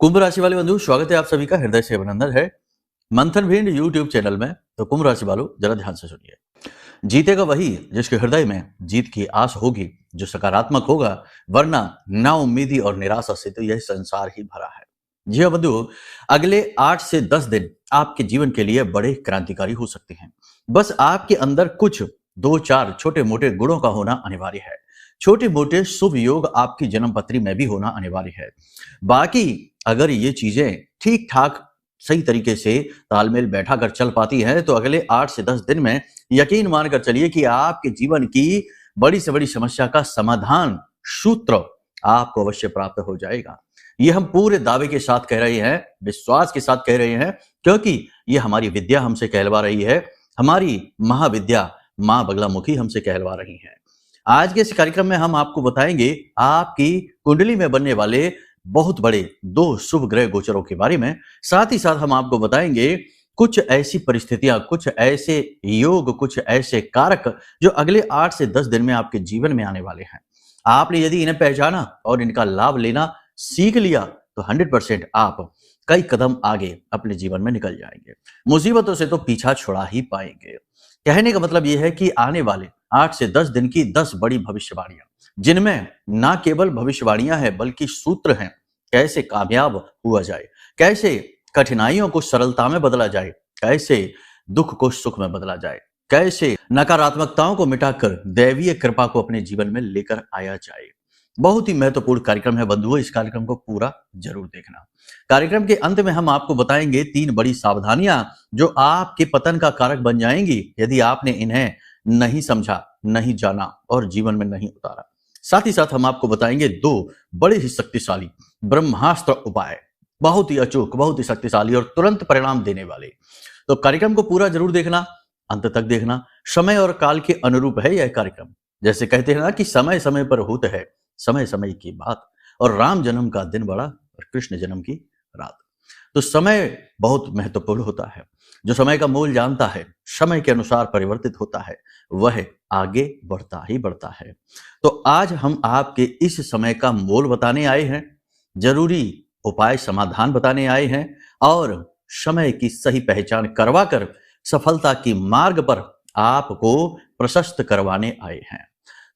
कुंभ राशि वाले बंधु, स्वागत है आप सभी का हृदय से अभिनंदन है मंथन भिंड यूट्यूब चैनल में। तो कुंभ राशि वालों, जरा ध्यान से सुनिए। जीतेगा वही जिसके हृदय में जीत की आस होगी, जो सकारात्मक होगा, वरना नाउम्मीदी और निराशा से तो यह संसार ही भरा है। जी हाँ बंधु, अगले 8 से 10 दिन आपके जीवन के लिए बड़े क्रांतिकारी हो सकते हैं। बस आपके अंदर कुछ 2-4 छोटे मोटे गुणों का होना अनिवार्य है। छोटे मोटे शुभ योग आपकी जन्म पत्री में भी होना अनिवार्य है। बाकी अगर ये चीजें ठीक ठाक सही तरीके से तालमेल बैठा कर चल पाती है, तो अगले 8 से 10 दिन में यकीन मानकर चलिए कि आपके जीवन की बड़ी से बड़ी समस्या का समाधान सूत्र आपको अवश्य प्राप्त हो जाएगा। ये हम पूरे दावे के साथ कह रहे हैं, विश्वास के साथ कह रहे हैं, क्योंकि ये हमारी विद्या हमसे कहलवा रही है। हमारी महाविद्या मां बगलामुखी हमसे कहलवा रही है। आज के इस कार्यक्रम में हम आपको बताएंगे आपकी कुंडली में बनने वाले बहुत बड़े 2 शुभ ग्रह गोचरों के बारे में। साथ ही साथ हम आपको बताएंगे कुछ ऐसी परिस्थितियां, कुछ ऐसे योग, कुछ ऐसे कारक जो अगले 8 से 10 दिन में आपके जीवन में आने वाले हैं। आपने यदि इन्हें पहचाना और इनका लाभ लेना सीख लिया तो 100% आप कई कदम आगे अपने जीवन में निकल जाएंगे। मुसीबतों से तो पीछा छुड़ा ही पाएंगे। कहने का मतलब यह है कि आने वाले 8 से 10 दिन की 10 बड़ी भविष्यवाणियां, जिनमें ना केवल भविष्यवाणियां हैं बल्कि सूत्र हैं। कैसे कामयाब हुआ जाए, कैसे कठिनाइयों को सरलता में बदला जाए, कैसे दुख को सुख में बदला जाए, कैसे नकारात्मकताओं को मिटाकर दैवीय कृपा को अपने जीवन में लेकर आया जाए। बहुत ही महत्वपूर्ण कार्यक्रम है बंधुओं, इस कार्यक्रम को पूरा जरूर देखना। कार्यक्रम के अंत में हम आपको बताएंगे 3 बड़ी सावधानियां जो आपके पतन का कारक बन जाएंगी यदि आपने इन्हें नहीं समझा, नहीं जाना और जीवन में नहीं उतारा। साथ ही साथ हम आपको बताएंगे 2 बड़े ही शक्तिशाली ब्रह्मास्त्र उपाय, बहुत ही अचूक, बहुत ही शक्तिशाली और तुरंत परिणाम देने वाले। तो कार्यक्रम को पूरा जरूर देखना, अंत तक देखना। समय और काल के अनुरूप है यह कार्यक्रम। जैसे कहते हैं ना कि समय समय पर होता है समय समय की बात, और राम जन्म का दिन बड़ा और कृष्ण जन्म की रात। तो समय बहुत महत्वपूर्ण होता है। जो समय का मोल जानता है, समय के अनुसार परिवर्तित होता है, वह आगे बढ़ता ही बढ़ता है। तो आज हम आपके इस समय का मोल बताने आए हैं, जरूरी उपाय समाधान बताने आए हैं और समय की सही पहचान करवाकर सफलता की मार्ग पर आपको प्रशस्त करवाने आए हैं।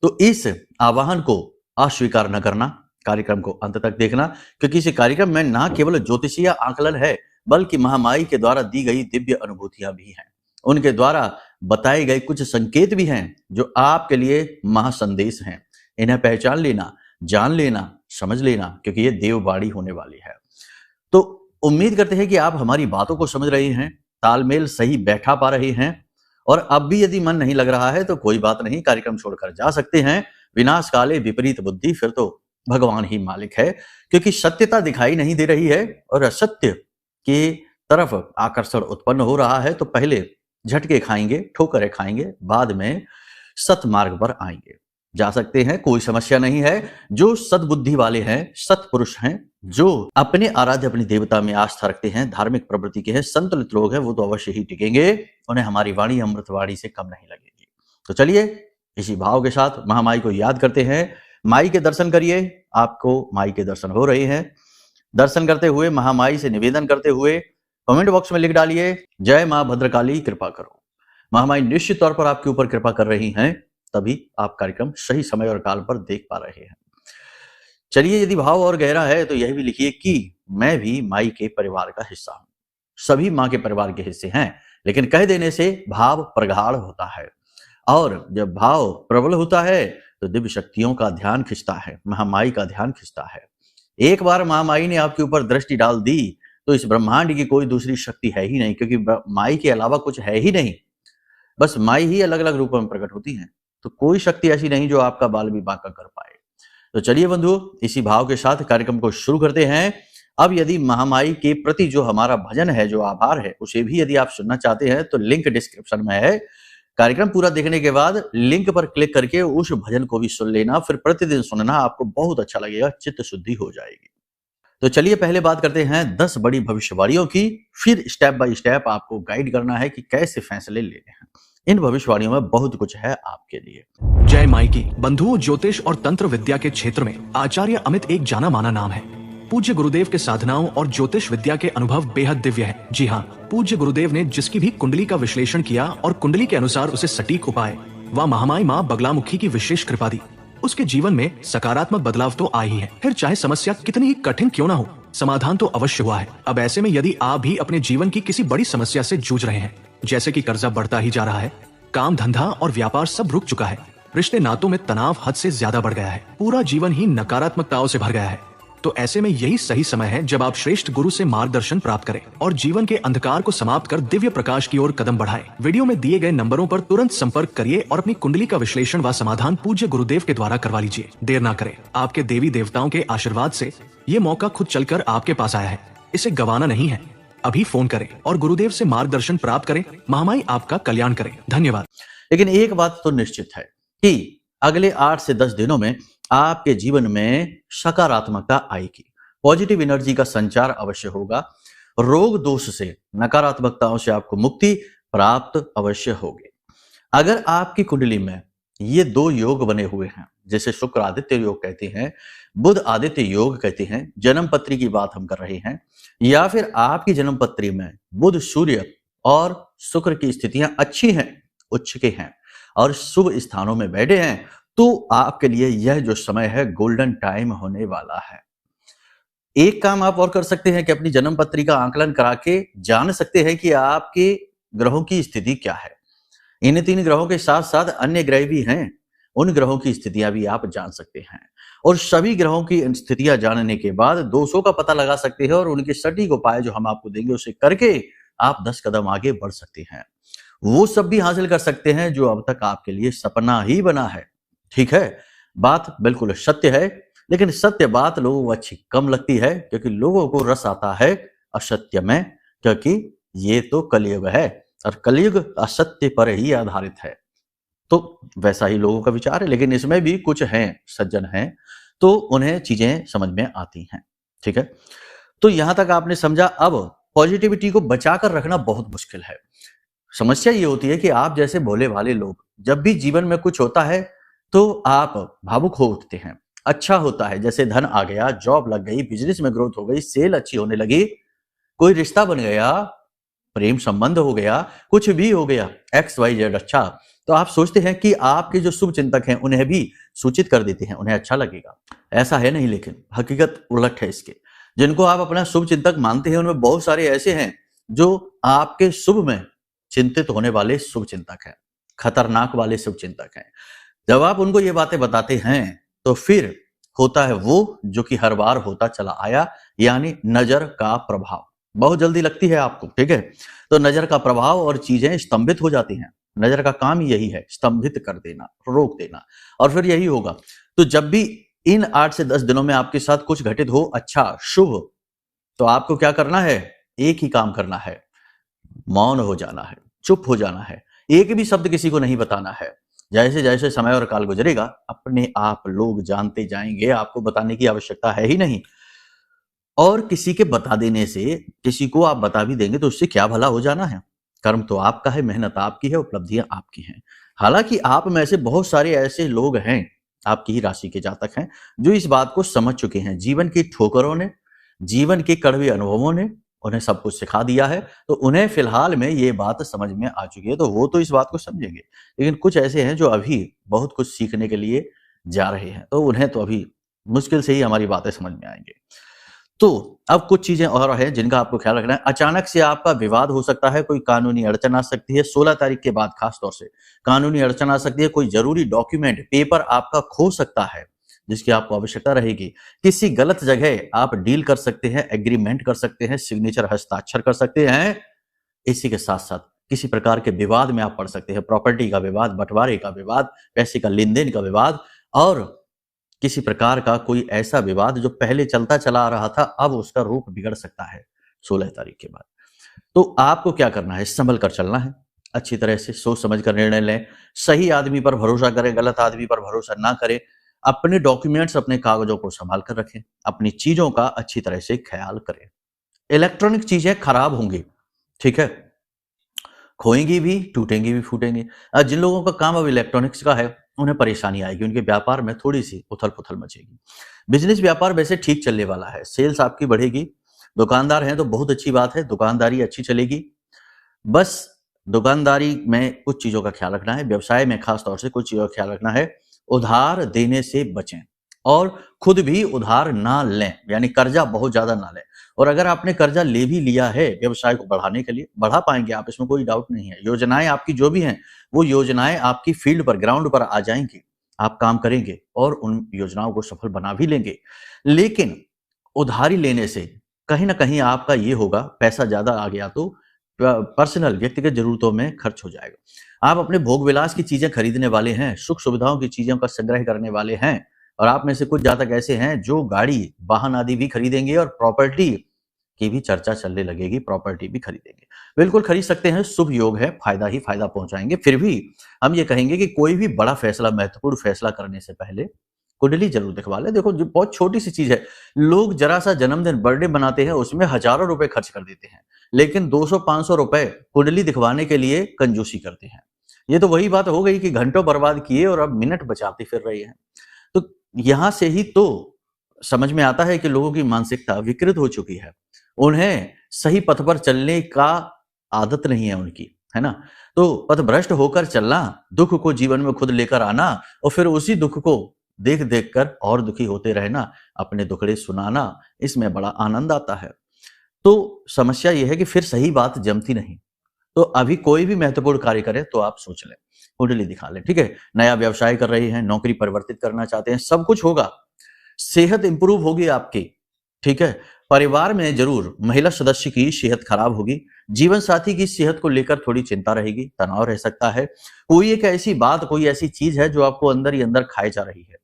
तो इस आह्वान को अस्वीकार न करना, कार्यक्रम को अंत तक देखना, क्योंकि इस कार्यक्रम में ना केवल ज्योतिषीय आकलन है बल्कि महामाई के द्वारा दी गई दिव्य अनुभूतियां भी हैं। उनके द्वारा बताए गए कुछ संकेत भी हैं जो आपके लिए महासंदेश हैं। इन्हें पहचान लेना, जान लेना, समझ लेना, क्योंकि ये देववाणी होने वाली है। तो उम्मीद करते हैं कि आप हमारी बातों को समझ रहे हैं, तालमेल सही बैठा पा रहे हैं। और अब भी यदि मन नहीं लग रहा है तो कोई बात नहीं, कार्यक्रम छोड़कर जा सकते हैं। विनाश काले विपरीत बुद्धि, फिर तो भगवान ही मालिक है, क्योंकि सत्यता दिखाई नहीं दे रही है और असत्य की तरफ आकर्षण उत्पन्न हो रहा है। तो पहले झटके खाएंगे, ठोकरें खाएंगे, बाद में सतमार्ग पर आएंगे। जा सकते हैं, कोई समस्या नहीं है। जो सद्बुद्धि वाले हैं, सत्पुरुष हैं, जो अपने आराध्य अपनी देवता में आस्था रखते हैं, धार्मिक प्रवृत्ति के हैं, संतुलित लोग हैं, वो तो अवश्य ही टिकेंगे। उन्हें हमारी वाणी अमृतवाणी से कम नहीं लगेगी। तो चलिए इसी भाव के साथ महामाई को याद करते हैं। माई के दर्शन करिए, आपको माई के दर्शन हो रहे हैं। दर्शन करते हुए महामाई से निवेदन करते हुए कमेंट बॉक्स में लिख डालिए, जय मां भद्रकाली कृपा करो। महामाई निश्चित तौर पर आपके ऊपर कृपा कर रही हैं, तभी आप कार्यक्रम सही समय और काल पर देख पा रहे हैं। चलिए, यदि भाव और गहरा है तो यह भी लिखिए कि मैं भी माई के परिवार का हिस्सा हूं। सभी मां के परिवार के हिस्से हैं, लेकिन कह देने से भाव प्रगाढ़ होता है, और जब भाव प्रबल होता है तो दिव्य शक्तियों का ध्यान खिंचता है, महामाई का ध्यान खिंचता है। एक बार महामाई ने आपके ऊपर दृष्टि डाल दी तो इस ब्रह्मांड की कोई दूसरी शक्ति है ही नहीं, क्योंकि माई के अलावा कुछ है ही नहीं। बस माई ही अलग अलग रूपों में प्रकट होती हैं, तो कोई शक्ति ऐसी नहीं जो आपका बाल भी बांका कर पाए। तो चलिए बंधु, इसी भाव के साथ कार्यक्रम को शुरू करते हैं। अब यदि महामाई के प्रति जो हमारा भजन है, जो आभार है, उसे भी यदि आप सुनना चाहते हैं तो लिंक डिस्क्रिप्शन में है। कार्यक्रम पूरा देखने के बाद लिंक पर क्लिक करके उस भजन को भी सुन लेना, फिर प्रतिदिन सुनना, आपको बहुत अच्छा लगेगा, चित्त शुद्धि हो जाएगी। तो चलिए पहले बात करते हैं 10 बड़ी भविष्यवाणियों की, फिर स्टेप बाय स्टेप आपको गाइड करना है कि कैसे फैसले लेने हैं। इन भविष्यवाणियों में बहुत कुछ है आपके लिए। जय माई की। बंधुओं, ज्योतिष और तंत्र विद्या के क्षेत्र में आचार्य अमित एक जाना माना नाम है। पूज्य गुरुदेव के साधनाओं और ज्योतिष विद्या के अनुभव बेहद दिव्य है। जी हाँ, पूज्य गुरुदेव ने जिसकी भी कुंडली का विश्लेषण किया और कुंडली के अनुसार उसे सटीक उपाय व महामाई माँ बगलामुखी की विशेष कृपा दी, उसके जीवन में सकारात्मक बदलाव तो आए ही है। फिर चाहे समस्या कितनी ही कठिन क्यों ना हो, समाधान तो अवश्य हुआ है। अब ऐसे में यदि आप भी अपने जीवन की किसी बड़ी समस्या से जूझ रहे हैं, जैसे कि कर्जा बढ़ता ही जा रहा है, काम धंधा और व्यापार सब रुक चुका है, रिश्ते नातों में तनाव हद से ज्यादा बढ़ गया है, पूरा जीवन ही नकारात्मकताओं से भर गया है, तो ऐसे में यही सही समय है जब आप श्रेष्ठ गुरु से मार्गदर्शन प्राप्त करें और जीवन के अंधकार को समाप्त कर दिव्य प्रकाश की ओर कदम बढ़ाएं। वीडियो में दिए गए नंबरों पर तुरंत संपर्क करिए और अपनी कुंडली का विश्लेषण व समाधान पूज्य गुरुदेव के द्वारा करवा लीजिए। देर ना करें, आपके देवी देवताओं के आशीर्वाद से ये मौका खुद चलकर आपके पास आया है, इसे गंवाना नहीं है। अभी फोन करें और गुरुदेव से मार्गदर्शन प्राप्त करें। महामाई आपका कल्याण करें। धन्यवाद। लेकिन एक बात तो निश्चित है कि अगले 8 से 10 दिनों में आपके जीवन में सकारात्मकता आएगी, पॉजिटिव एनर्जी का संचार अवश्य होगा, रोग दोष से, नकारात्मकताओं से आपको मुक्ति प्राप्त अवश्य होगी। अगर आपकी कुंडली में ये 2 योग बने हुए हैं, जैसे शुक्र आदित्य योग कहते हैं, बुध आदित्य योग कहते हैं, जन्म पत्री की बात हम कर रहे हैं, या फिर आपकी जन्म पत्री में बुध, सूर्य और शुक्र की स्थितियां अच्छी हैं, उच्च के हैं और शुभ स्थानों में बैठे हैं, तो आपके लिए यह जो समय है गोल्डन टाइम होने वाला है। एक काम आप और कर सकते हैं कि अपनी जन्म पत्री का आकलन करा के जान सकते हैं कि आपके ग्रहों की स्थिति क्या है। इन 3 ग्रहों के साथ साथ अन्य ग्रह भी हैं, उन ग्रहों की स्थितियां भी आप जान सकते हैं और सभी ग्रहों की स्थितियां जानने के बाद दोषों का पता लगा सकते हैं और उनके सटीक उपाय जो हम आपको देंगे उसे करके आप 10 कदम आगे बढ़ सकते हैं। वो सब भी हासिल कर सकते हैं जो अब तक आपके लिए सपना ही बना है। ठीक है, बात बिल्कुल सत्य है, लेकिन सत्य बात लोगों को अच्छी कम लगती है क्योंकि लोगों को रस आता है असत्य में, क्योंकि ये तो कलयुग है और कलयुग असत्य पर ही आधारित है। तो वैसा ही लोगों का विचार है, लेकिन इसमें भी कुछ हैं सज्जन हैं तो उन्हें चीजें समझ में आती हैं। ठीक है, तो यहां तक आपने समझा। अब पॉजिटिविटी को बचाकर रखना बहुत मुश्किल है। समस्या ये होती है कि आप जैसे भोले भाले लोग जब भी जीवन में कुछ होता है तो आप भावुक हो उठते हैं। अच्छा होता है, जैसे धन आ गया, जॉब लग गई, बिजनेस में ग्रोथ हो गई, सेल अच्छी होने लगी, कोई रिश्ता बन गया, प्रेम संबंध हो गया, कुछ भी हो गया, XYZ अच्छा, तो आप सोचते हैं कि आपके जो शुभ चिंतक हैं उन्हें भी सूचित कर देते हैं, उन्हें अच्छा लगेगा। ऐसा है नहीं, लेकिन हकीकत उलट है इसके। जिनको आप अपना शुभ चिंतक मानते हैं उनमें बहुत सारे ऐसे हैं जो आपके शुभ में चिंतित होने वाले शुभ चिंतक हैं, खतरनाक वाले शुभ चिंतक हैं। जब आप उनको ये बातें बताते हैं तो फिर होता है वो जो कि हर बार होता चला आया, यानी नजर का प्रभाव। बहुत जल्दी लगती है आपको, ठीक है, तो नजर का प्रभाव और चीजें स्तंभित हो जाती हैं। नजर का काम यही है, स्तंभित कर देना, रोक देना, और फिर यही होगा। तो जब भी इन 8 से 10 दिनों में आपके साथ कुछ घटित हो अच्छा शुभ, तो आपको क्या करना है? एक ही काम करना है, मौन हो जाना है, चुप हो जाना है, एक भी शब्द किसी को नहीं बताना है। जैसे जैसे समय और काल गुजरेगा अपने आप लोग जानते जाएंगे, आपको बताने की आवश्यकता है ही नहीं। और किसी के बता देने से, किसी को आप बता भी देंगे तो उससे क्या भला हो जाना है? कर्म तो आपका है, मेहनत आपकी है, उपलब्धियां आपकी हैं। हालांकि आप में से बहुत सारे ऐसे लोग हैं, आपकी ही राशि के जातक हैं, जो इस बात को समझ चुके हैं। जीवन की ठोकरों ने, जीवन के कड़वे अनुभवों ने उन्हें सब कुछ सिखा दिया है, तो उन्हें फिलहाल में ये बात समझ में आ चुकी है, तो वो तो इस बात को समझेंगे। लेकिन कुछ ऐसे हैं जो अभी बहुत कुछ सीखने के लिए जा रहे हैं, तो उन्हें तो अभी मुश्किल से ही हमारी बातें समझ में आएंगे। तो अब कुछ चीजें और हैं जिनका आपको ख्याल रखना है। अचानक से आपका विवाद हो सकता है, कोई कानूनी अड़चन आ सकती है 16 तारीख के बाद, खास तौर से कानूनी अड़चन आ सकती है, कोई जरूरी डॉक्यूमेंट, पेपर आपका खो सकता है जिसकी आपको आवश्यकता रहेगी। किसी गलत जगह आप डील कर सकते हैं, एग्रीमेंट कर सकते हैं, सिग्नेचर हस्ताक्षर कर सकते हैं। इसी के साथ साथ किसी प्रकार के विवाद में आप पड़ सकते हैं, प्रॉपर्टी का विवाद, बंटवारे का विवाद, पैसे का लेन देन का विवाद, और किसी प्रकार का कोई ऐसा विवाद जो पहले चलता चला आ रहा था अब उसका रूप बिगड़ सकता है 16 तारीख के बाद। तो आपको क्या करना है? संभल कर चलना है, अच्छी तरह से सोच समझ कर निर्णय लें, सही आदमी पर भरोसा करें, गलत आदमी पर भरोसा ना करें, अपने डॉक्यूमेंट्स, अपने कागजों को संभाल कर रखें, अपनी चीजों का अच्छी तरह से ख्याल करें। इलेक्ट्रॉनिक चीजें खराब होंगी, ठीक है, खोएंगी भी, टूटेंगी भी, फूटेंगी। जिन लोगों का काम अब इलेक्ट्रॉनिक्स का है, उन्हें परेशानी आएगी, उनके व्यापार में थोड़ी सी उथल पुथल मचेगी। बिजनेस व्यापार वैसे ठीक चलने वाला है, सेल्स आपकी बढ़ेगी। दुकानदार हैं तो बहुत अच्छी बात है, दुकानदारी अच्छी चलेगी। बस दुकानदारी में कुछ चीजों का ख्याल रखना है, व्यवसाय में खास तौर से कुछ चीजों का ख्याल रखना है। उधार देने से बचें और खुद भी उधार ना लें, यानी कर्जा बहुत ज्यादा ना लें। और अगर आपने कर्जा ले भी लिया है व्यवसाय को बढ़ाने के लिए, बढ़ा पाएंगे आप, इसमें कोई डाउट नहीं है। योजनाएं आपकी जो भी हैं, वो योजनाएं आपकी फील्ड पर, ग्राउंड पर आ जाएंगी, आप काम करेंगे और उन योजनाओं को सफल बना भी लेंगे। लेकिन उधारी लेने से कहीं ना कहीं आपका ये होगा, पैसा ज्यादा आ गया तो पर्सनल व्यक्तिगत जरूरतों में खर्च हो जाएगा। आप अपने भोग विलास की चीजें खरीदने वाले हैं, सुख सुविधाओं की चीजों का संग्रह करने वाले हैं, और आप में से कुछ जातक ऐसे हैं जो गाड़ी, वाहन आदि भी खरीदेंगे और प्रॉपर्टी की भी चर्चा चलने लगेगी, प्रॉपर्टी भी खरीदेंगे। बिल्कुल खरीद सकते हैं, शुभ योग है, फायदा ही फायदा पहुंचाएंगे। फिर भी हम ये कहेंगे कि कोई भी बड़ा फैसला, महत्वपूर्ण फैसला करने से पहले कुंडली जरूर दिखवा ले। देखो, जो बहुत छोटी सी चीज है, लोग जरा सा जन्मदिन, बर्थडे बनाते हैं, उसमें हजारों रुपए खर्च कर देते हैं, लेकिन 200-500 रुपए कुंडली दिखवाने के लिए कंजूसी करते हैं। ये तो वही बात हो गई कि घंटों बर्बाद किए और अब मिनट बचाते फिर रहे हैं। तो यहां से ही तो समझ में आता है कि लोगों की मानसिकता विकृत हो चुकी है, उन्हें सही पथ पर चलने का आदत नहीं है उनकी, है ना। तो पथभ्रष्ट होकर चलना, दुख को जीवन में खुद लेकर आना और फिर उसी दुख को देख देख कर और दुखी होते रहना, अपने दुखड़े सुनाना, इसमें बड़ा आनंद आता है। तो समस्या यह है कि फिर सही बात जमती नहीं। तो अभी कोई भी महत्वपूर्ण कार्य करें तो आप सोच लें, कुंडली दिखा लें, ठीक है। नया व्यवसाय कर रहे हैं, नौकरी परिवर्तित करना चाहते हैं, सब कुछ होगा। सेहत इंप्रूव होगी आपकी, ठीक है। परिवार में जरूर महिला सदस्य की सेहत खराब होगी, जीवन साथी की सेहत को लेकर थोड़ी चिंता रहेगी, तनाव रह सकता है। कोई एक ऐसी बात, कोई ऐसी चीज है जो आपको अंदर ही अंदर खाए जा रही है,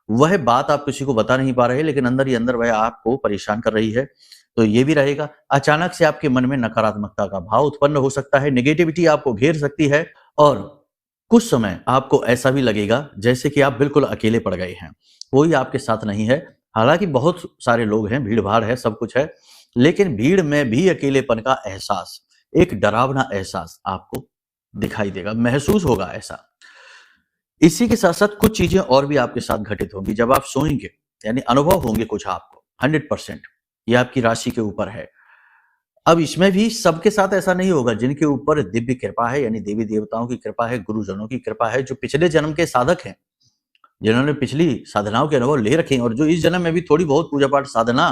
वह बात आप किसी को बता नहीं पा रहे, लेकिन अंदर ही अंदर वह आपको परेशान कर रही है। तो ये भी रहेगा। अचानक से आपके मन में नकारात्मकता का भाव उत्पन्न हो सकता है, नेगेटिविटी आपको घेर सकती है और कुछ समय आपको ऐसा भी लगेगा जैसे कि आप बिल्कुल अकेले पड़ गए हैं, कोई आपके साथ नहीं है। हालांकि बहुत सारे लोग हैं, भीड़ भाड़ है, सब कुछ है, लेकिन भीड़ में भी अकेलेपन का एहसास, एक डरावना एहसास आपको दिखाई देगा, महसूस होगा ऐसा। इसी के साथ साथ कुछ चीजें और भी आपके साथ घटित होंगी जब आप सोएंगे, यानी अनुभव होंगे कुछ आपको 100%। ये आपकी राशि के ऊपर है। अब इसमें भी सबके साथ ऐसा नहीं होगा, जिनके ऊपर दिव्य कृपा है, यानी देवी देवताओं की कृपा है, गुरुजनों की कृपा है, जो पिछले जन्म के साधक हैं, जिन्होंने पिछली साधनाओं के अनुभव ले रखे हैं और जो इस जन्म में भी थोड़ी बहुत पूजा पाठ साधना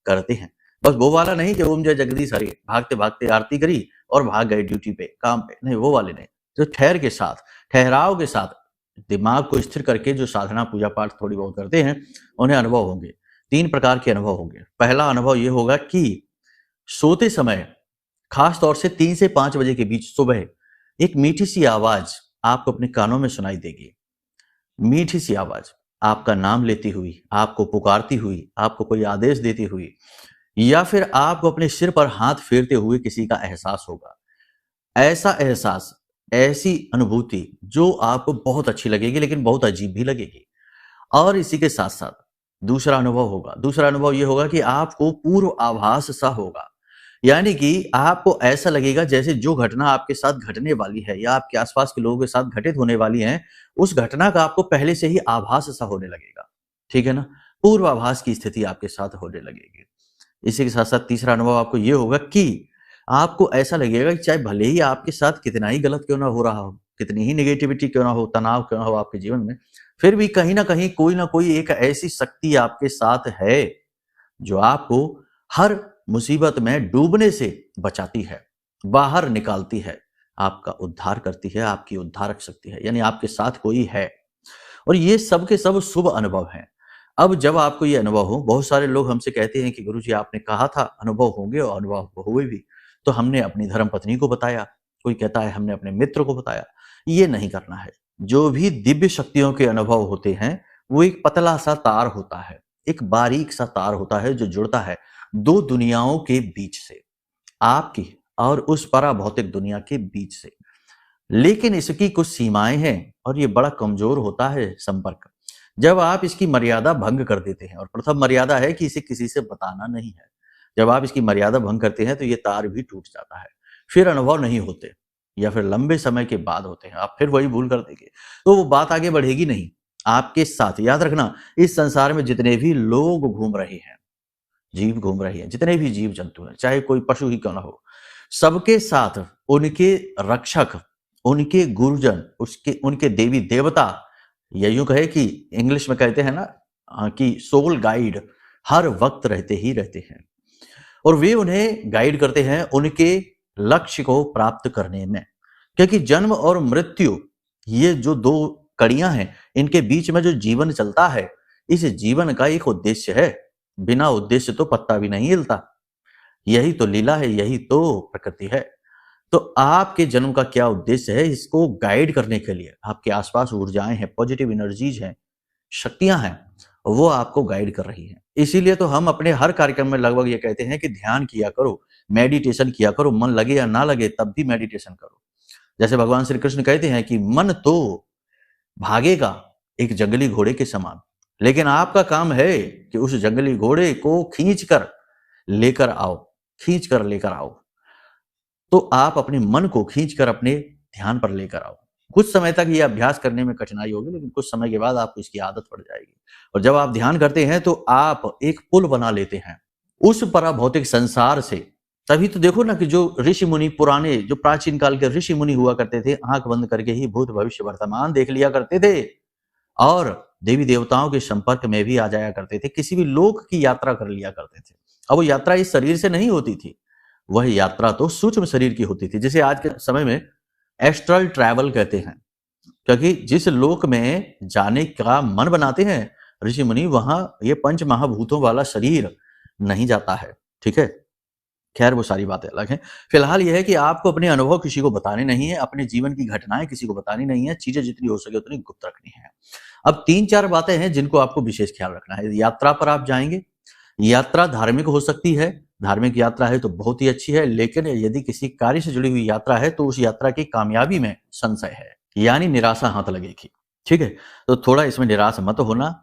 करते हैं। बस वो वाला नहीं कि ओम जय जगदीश हरि, भागते भागते आरती करी और भाग गए ड्यूटी पे, काम पे, नहीं, वो वाले नहीं। जो ठहर के साथ, ठहराव के साथ, दिमाग को स्थिर करके जो साधना पूजा पाठ थोड़ी बहुत करते हैं, उन्हें अनुभव होंगे। 3 प्रकार के अनुभव होंगे। पहला अनुभव ये होगा कि सोते समय, खास तौर से 3 से 5 बजे के बीच सुबह, एक मीठी सी आवाज आपको अपने कानों में सुनाई देगी। मीठी सी आवाज आपका नाम लेती हुई, आपको पुकारती हुई, आपको कोई आदेश देती हुई, या फिर आपको अपने सिर पर हाथ फेरते हुए किसी का एहसास होगा। ऐसा एहसास, ऐसी अनुभूति जो आपको बहुत अच्छी लगेगी, लेकिन बहुत अजीब भी लगेगी। और इसी के साथ साथ दूसरा अनुभव होगा। दूसरा अनुभव यह होगा कि आपको पूर्व आभास सा होगा, यानी कि आपको ऐसा लगेगा जैसे जो घटना आपके साथ घटने वाली है या आपके आसपास के लोगों के साथ घटित होने वाली है, उस घटना का आपको पहले से ही आभास सा होने लगेगा, ठीक है ना। पूर्वाभास की स्थिति आपके साथ होने लगेगी। इसी के साथ साथ तीसरा अनुभव आपको यह होगा कि आपको ऐसा लगेगा कि चाहे भले ही आपके साथ कितना ही गलत क्यों ना हो रहा हो, कितनी ही नेगेटिविटी क्यों ना हो, तनाव क्यों ना हो आपके जीवन में, फिर भी कहीं ना कहीं कोई ना कोई एक ऐसी शक्ति आपके साथ है जो आपको हर मुसीबत में डूबने से बचाती है, बाहर निकालती है, आपका उद्धार करती है, आपकी उद्धारक शक्ति है, यानी आपके साथ कोई है। और ये सब के सब शुभ अनुभव हैं। अब जब आपको ये अनुभव हो, बहुत सारे लोग हमसे कहते हैं कि गुरुजी आपने कहा था अनुभव होंगे और अनुभव हुए भी, तो हमने अपनी धर्म पत्नी को बताया, कोई कहता है हमने अपने मित्र को बताया। ये नहीं करना है। जो भी दिव्य शक्तियों के अनुभव होते हैं, वो एक पतला सा तार होता है, एक बारीक सा तार होता है जो जुड़ता है 2 दुनियाओं के बीच से, आपकी और उस पराभौतिक दुनिया के बीच से। लेकिन इसकी कुछ सीमाएं हैं और ये बड़ा कमजोर होता है संपर्क, जब आप इसकी मर्यादा भंग कर देते हैं। और प्रथम मर्यादा है कि इसे किसी से बताना नहीं है। जब आप इसकी मर्यादा भंग करते हैं तो ये तार भी टूट जाता है, फिर अनुभव नहीं होते। या फिर लंबे समय के बाद होते हैं, आप फिर वही भूल कर देंगे, तो वो बात आगे बढ़ेगी नहीं आपके साथ। याद रखना, इस संसार में जितने भी लोग घूम रहे हैं, जीव घूम रहे हैं, जितने भी जीव जंतु हैं, चाहे कोई पशु ही क्यों ना हो, सबके साथ उनके रक्षक, उनके गुरुजन, उनके देवी देवता, या यूं कहे कि इंग्लिश में कहते हैं ना कि सोल गाइड, हर वक्त रहते ही रहते हैं, और वे उन्हें गाइड करते हैं उनके लक्ष्य को प्राप्त करने में। क्योंकि जन्म और मृत्यु, ये जो दो कड़ियां हैं, इनके बीच में जो जीवन चलता है, इस जीवन का एक उद्देश्य है। बिना उद्देश्य तो पत्ता भी नहीं हिलता। यही तो लीला है, यही तो प्रकृति है। तो आपके जन्म का क्या उद्देश्य है, इसको गाइड करने के लिए आपके आसपास ऊर्जाएं हैं, पॉजिटिव एनर्जीज हैं, शक्तियां हैं, वो आपको गाइड कर रही हैं। इसीलिए तो हम अपने हर कार्यक्रम में लगभग ये कहते हैं कि ध्यान किया करो, मेडिटेशन किया करो, मन लगे या ना लगे तब भी मेडिटेशन करो। जैसे भगवान श्री कृष्ण कहते हैं कि मन तो भागेगा एक जंगली घोड़े के समान, लेकिन आपका काम है कि उस जंगली घोड़े को खींच कर लेकर आओ। तो आप अपने मन को खींचकर अपने ध्यान पर लेकर आओ। कुछ समय तक ये अभ्यास करने में कठिनाई होगी, लेकिन कुछ समय के बाद आपको इसकी आदत पड़ जाएगी। और जब आप ध्यान करते हैं तो आप एक पुल बना लेते हैं उस पराभौतिक संसार से। तभी तो देखो ना कि जो ऋषि मुनि, पुराने जो प्राचीन काल के ऋषि मुनि हुआ करते थे, आंख बंद करके ही भूत भविष्य वर्तमान देख लिया करते थे, और देवी देवताओं के संपर्क में भी आ जाया करते थे, किसी भी लोक की यात्रा कर लिया करते थे। अब वो यात्रा इस शरीर से नहीं होती थी, वह यात्रा तो सूक्ष्म शरीर की होती थी, जिसे आज के समय में एस्ट्रल ट्रैवल कहते हैं। क्योंकि जिस लोक में जाने का मन बनाते हैं ऋषि मुनि, वहां ये पंच महाभूतों वाला शरीर नहीं जाता है। ठीक है, खैर वो सारी बातें अलग हैं। फिलहाल यह है कि आपको अपने अनुभव किसी को बताने नहीं है, अपने जीवन की घटनाएं किसी को बतानी नहीं है, चीजें जितनी हो सके उतनी गुप्त रखनी है। अब 3-4 बातें हैं जिनको आपको विशेष ख्याल रखना है। यात्रा पर आप जाएंगे, यात्रा धार्मिक हो सकती है, धार्मिक यात्रा है तो बहुत ही अच्छी है, लेकिन यदि किसी कार्य से जुड़ी हुई यात्रा है तो उस यात्रा की कामयाबी में संशय है, यानी निराशा हाथ लगेगी। ठीक है, तो थोड़ा इसमें निराश मत होना।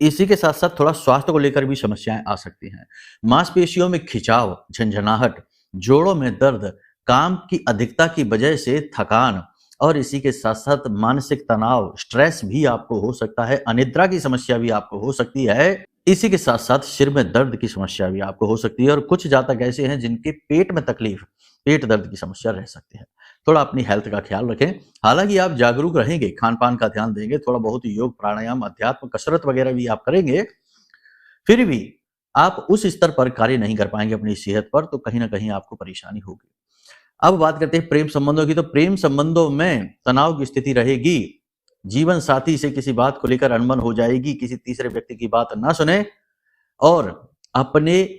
इसी के साथ साथ थोड़ा स्वास्थ्य को लेकर भी समस्याएं आ सकती हैं। मांसपेशियों में खिंचाव, झंझनाहट, जोड़ों में दर्द, काम की अधिकता की वजह से थकान, और इसी के साथ साथ मानसिक तनाव, स्ट्रेस भी आपको हो सकता है, अनिद्रा की समस्या भी आपको हो सकती है। इसी के साथ साथ सिर में दर्द की समस्या भी आपको हो सकती है, और कुछ जातक ऐसे हैं जिनके पेट में तकलीफ, पेट दर्द की समस्या रह सकती है। थोड़ा अपनी हेल्थ का ख्याल रखें। हालांकि आप जागरूक रहेंगे, खान पान का ध्यान देंगे, थोड़ा बहुत योग, प्राणायाम, अध्यात्म, कसरत वगैरह भी आप करेंगे, फिर भी आप उस स्तर पर कार्य नहीं कर पाएंगे अपनी सेहत पर, तो कहीं ना कहीं आपको परेशानी होगी। अब बात करते हैं प्रेम संबंधों की। तो प्रेम संबंधों में तनाव की स्थिति रहेगी, जीवन साथी से किसी बात को लेकर अनबन हो जाएगी, किसी तीसरे व्यक्ति की बात ना सुने और अपने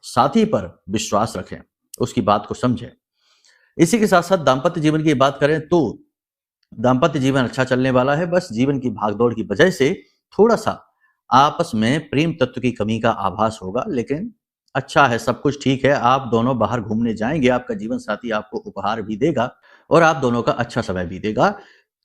साथी पर विश्वास रखें, उसकी बात को समझें। इसी के साथ साथ दाम्पत्य जीवन की बात करें तो दाम्पत्य जीवन अच्छा चलने वाला है, बस जीवन की भागदौड़ की वजह से थोड़ा सा आपस में प्रेम तत्व की कमी का आभास होगा, लेकिन अच्छा है, सब कुछ ठीक है। आप दोनों बाहर घूमने जाएंगे, आपका जीवन साथी आपको उपहार भी देगा और आप दोनों का अच्छा समय भी देगा।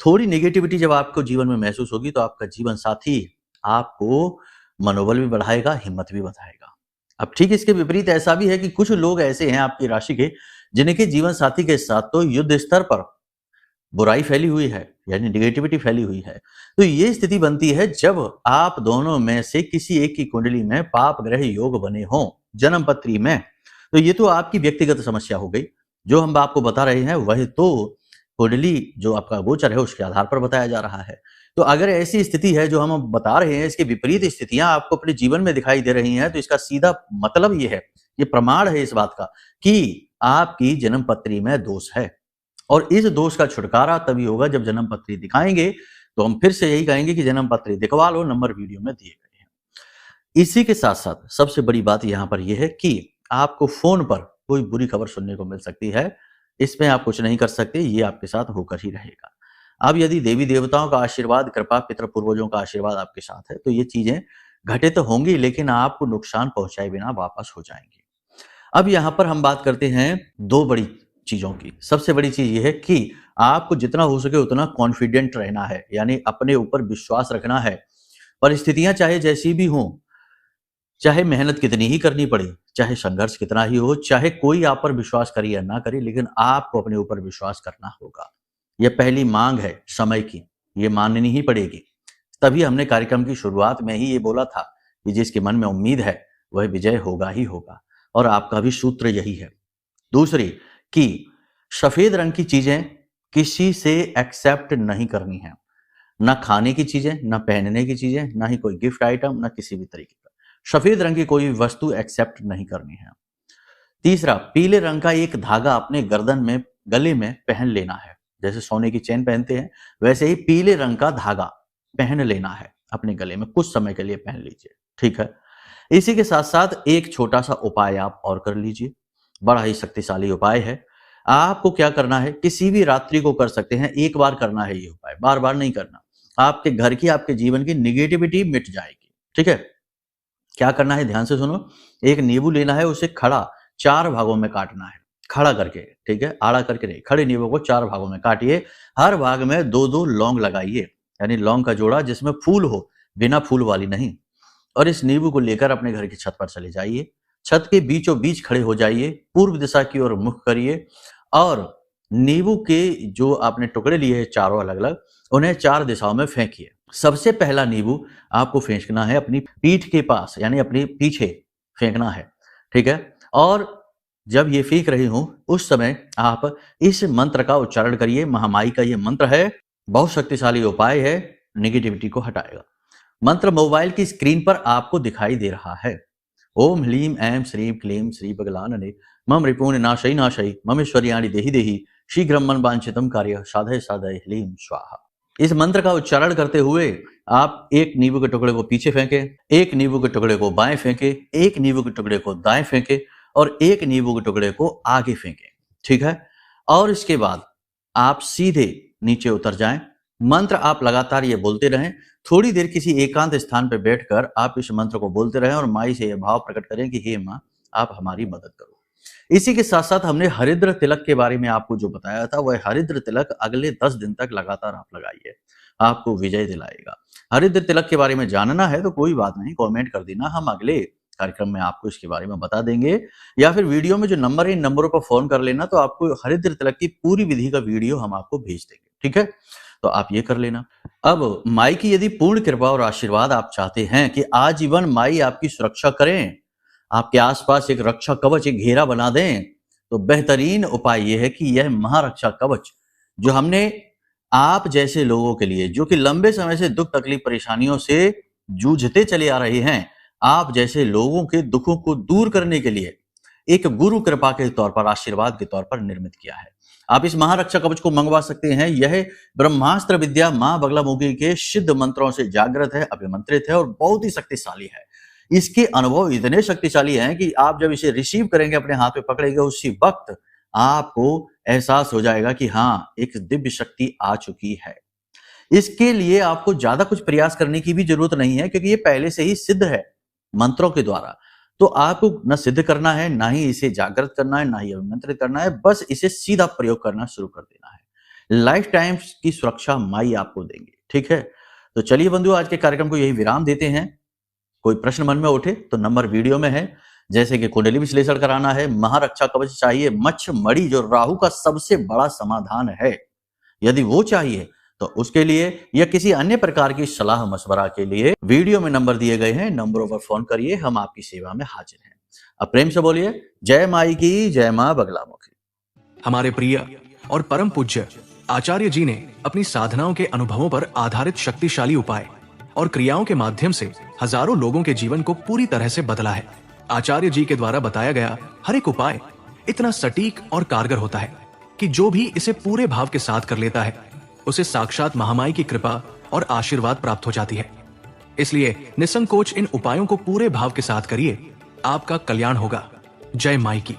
थोड़ी नेगेटिविटी जब आपको जीवन में महसूस होगी तो आपका जीवन साथी आपको मनोबल भी बढ़ाएगा, हिम्मत भी बढ़ाएगा। अब ठीक इसके विपरीत ऐसा भी है कि कुछ लोग ऐसे हैं आपकी राशि के, जिनके जीवन साथी के साथ तो युद्ध स्तर पर बुराई फैली हुई है, यानी नेगेटिविटी फैली हुई है। तो ये स्थिति बनती है जब आप दोनों में से किसी एक की कुंडली में पाप ग्रह योग बने हों जन्म पत्री में। तो ये तो आपकी व्यक्तिगत समस्या हो गई। जो हम आपको बता रहे हैं वह तो कुंडली जो आपका गोचर है उसके आधार पर बताया जा रहा है। तो अगर ऐसी स्थिति है जो हम बता रहे हैं, इसके विपरीत स्थितियां आपको अपने जीवन में दिखाई दे रही हैं, तो इसका सीधा मतलब ये है, ये प्रमाण है इस बात का कि आपकी जन्म पत्री में दोष है। और इस दोष का छुटकारा तभी होगा जब जन्म पत्री दिखाएंगे। तो हम फिर से यही कहेंगे कि जन्म पत्री दिखवा लो, नंबर वीडियो में दिए गए हैं। इसी के साथ साथ सबसे बड़ी बात यहां पर यह है कि आपको फोन पर कोई बुरी खबर सुनने को मिल सकती है। इसमें आप कुछ नहीं कर सकते, ये आपके साथ होकर ही रहेगा। अब यदि देवी देवताओं का आशीर्वाद, कृपा, पितृ पूर्वजों का आशीर्वाद आपके साथ है तो ये चीजें घटित तो होंगी, लेकिन आपको नुकसान पहुंचाए बिना वापस हो जाएंगे। अब यहां पर हम बात करते हैं दो बड़ी चीजों की। सबसे बड़ी चीज यह है कि आपको जितना हो सके उतना कॉन्फिडेंट रहना है, यानी अपने ऊपर विश्वास रखना है। परिस्थितियां चाहे जैसी भी हों, चाहे मेहनत कितनी ही करनी पड़े, चाहे संघर्ष कितना ही हो, चाहे कोई आप पर विश्वास करे या ना करे, लेकिन आपको अपने ऊपर विश्वास करना होगा। यह पहली मांग है समय की, ये माननी ही पड़ेगी। तभी हमने कार्यक्रम की शुरुआत में ही ये बोला था कि जिसके मन में उम्मीद है वह विजय होगा ही होगा, और आपका भी सूत्र यही है। दूसरी कि सफेद रंग की चीजें किसी से एक्सेप्ट नहीं करनी है, ना खाने की चीजें, ना पहनने की चीजें, ना ही कोई गिफ्ट आइटम, ना किसी भी तरीके का सफेद रंग की कोई वस्तु एक्सेप्ट नहीं करनी है। तीसरा, पीले रंग का एक धागा अपने गर्दन में, गले में पहन लेना है। जैसे सोने की चेन पहनते हैं, वैसे ही पीले रंग का धागा पहन लेना है अपने गले में, कुछ समय के लिए पहन लीजिए, ठीक है। इसी के साथ साथ एक छोटा सा उपाय आप और कर लीजिए, बड़ा ही शक्तिशाली उपाय है। आपको क्या करना है, किसी भी रात्रि को कर सकते हैं, एक बार करना है ये उपाय, बार बार नहीं करना। आपके घर की, आपके जीवन की निगेटिविटी मिट जाएगी, ठीक है। क्या करना है, ध्यान से सुनो। एक नींबू लेना है, उसे खड़ा 4 भागों में काटना है, खड़ा करके, ठीक है, आड़ा करके नहीं, खड़े नींबू को 4 भागों में काटिए। हर भाग में 2-2 लौंग लगाइए, यानी लौंग का जोड़ा जिसमें फूल हो, बिना फूल वाली नहीं। और इस नींबू को लेकर अपने घर की छत पर चले जाइए। छत के बीचों बीच खड़े हो जाइए, पूर्व दिशा की ओर मुख करिए, और नींबू के जो आपने टुकड़े लिए हैं चारों अलग अलग, उन्हें 4 दिशाओं में फेंकिए। सबसे पहला नींबू आपको फेंकना है अपनी पीठ के पास, यानी अपने पीछे फेंकना है, ठीक है। और जब ये फेंक रहे हो उस समय आप इस मंत्र का उच्चारण करिए। महामाई का ये मंत्र है, बहुत शक्तिशाली उपाय है, निगेटिविटी को हटाएगा। मंत्र मोबाइल की स्क्रीन पर आपको दिखाई दे रहा है। ओम ह्लीम ऐं श्रीं क्लीं श्री बगलानने मम रिपून नाशई नाशई ममेश्वर्याणि देहि देहि शीघ्रं मन वांछितं कार्य साधय साधय ह्लीं स्वाहा। इस मंत्र का उच्चारण करते हुए आप एक नींबू के टुकड़े को पीछे फेंकें, एक नींबू के टुकड़े को बाएं फेंकें, एक नींबू के टुकड़े को दाएं फेंकें, और एक नींबू के टुकड़े को आगे फेंकें, ठीक है। और इसके बाद आप सीधे नीचे उतर जाएं। मंत्र आप लगातार ये बोलते रहें। थोड़ी देर किसी एकांत स्थान पर बैठकर आप इस मंत्र को बोलते रहें और माई से यह भाव प्रकट करें कि हे माँ, आप हमारी मदद करो। इसी के साथ साथ हमने हरिद्र तिलक के बारे में आपको जो बताया था, वह हरिद्र तिलक अगले 10 दिन तक लगातार आप लगाइए, आपको विजय दिलाएगा। हरिद्र तिलक के बारे में जानना है तो कोई बात नहीं, कमेंट कर देना, हम अगले कार्यक्रम में आपको इसके बारे में बता देंगे, या फिर वीडियो में जो नंबर है इन नंबरों पर फोन कर लेना, तो आपको हरिद्र तिलक की पूरी विधि का वीडियो हम आपको भेज देंगे, ठीक है। तो आप ये कर लेना। अब माई की यदि पूर्ण कृपा और आशीर्वाद आप चाहते हैं कि आजीवन माई आपकी सुरक्षा करें, आपके आसपास एक रक्षा कवच, एक घेरा बना दें, तो बेहतरीन उपाय यह है कि यह महारक्षा कवच जो हमने आप जैसे लोगों के लिए, जो कि लंबे समय से दुख तकलीफ परेशानियों से जूझते चले आ रहे हैं, आप जैसे लोगों के दुखों को दूर करने के लिए एक गुरु कृपा के तौर पर, आशीर्वाद के तौर पर निर्मित किया है। आप इस महारक्षा कवच को मंगवा सकते हैं। यह ब्रह्मास्त्र विद्या मां बगलामुखी के सिद्ध मंत्रों से जागृत है, अभिमंत्रित है और बहुत ही शक्तिशाली है। इसके अनुभव इतने शक्तिशाली हैं कि आप जब इसे रिसीव करेंगे, अपने हाथ में पकड़ेंगे, उसी वक्त आपको एहसास हो जाएगा कि हाँ, एक दिव्य शक्ति आ चुकी है। इसके लिए आपको ज्यादा कुछ प्रयास करने की भी जरूरत नहीं है, क्योंकि ये पहले से ही सिद्ध है मंत्रों के द्वारा। तो आपको न सिद्ध करना है, ना ही इसे जागृत करना है, ना ही अभिमंत्रित करना है, बस इसे सीधा प्रयोग करना शुरू कर देना है। लाइफ टाइम की सुरक्षा माई आपको देंगे, ठीक है। तो चलिए बंधु, आज के कार्यक्रम को यही विराम देते हैं। कोई प्रश्न मन में उठे तो नंबर वीडियो में है, जैसे कि कुंडली विश्लेषण कराना है, महारक्षा कवच चाहिए, मच्छ मणि जो राहु का सबसे बड़ा समाधान है, यदि वो चाहिए तो उसके लिए या किसी अन्य प्रकार की सलाह मशवरा के लिए वीडियो में नंबर दिए गए हैं, नंबरों पर फोन करिए, हम आपकी सेवा में हाजिर हैं। अब प्रेम से बोलिए, जय माई की, जय मां बगलामुखी। हमारे प्रिय और परम पूज्य आचार्य जी ने अपनी साधनाओं के अनुभवों पर आधारित शक्तिशाली उपाय और क्रियाओं के माध्यम से हजारों लोगों के जीवन को पूरी तरह से बदला है। आचार्य जी के द्वारा बताया गया हर एक उपाय इतना सटीक और कारगर होता है कि जो भी इसे पूरे भाव के साथ कर लेता है, उसे साक्षात महामाई की कृपा और आशीर्वाद प्राप्त हो जाती है। इसलिए निसंकोच इन उपायों को पूरे भाव के साथ करिए, आपका कल्याण होगा। जय माई की।